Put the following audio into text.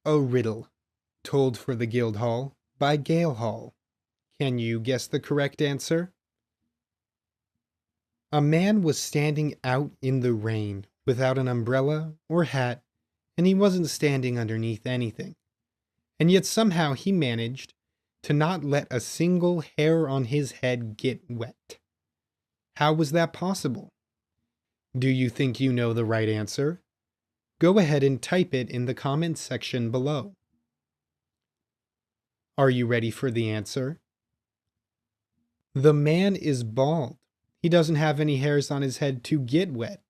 A riddle, told for the GuildHall by GuildHall. Can you guess the correct answer? A man was standing out in the rain without an umbrella or hat, and he wasn't standing underneath anything. And yet somehow he managed to not let a single hair on his head get wet. How was that possible? Do you think you know the right answer? Go ahead and type it in the comments section below. Are you ready for the answer? The man is bald. He doesn't have any hairs on his head to get wet.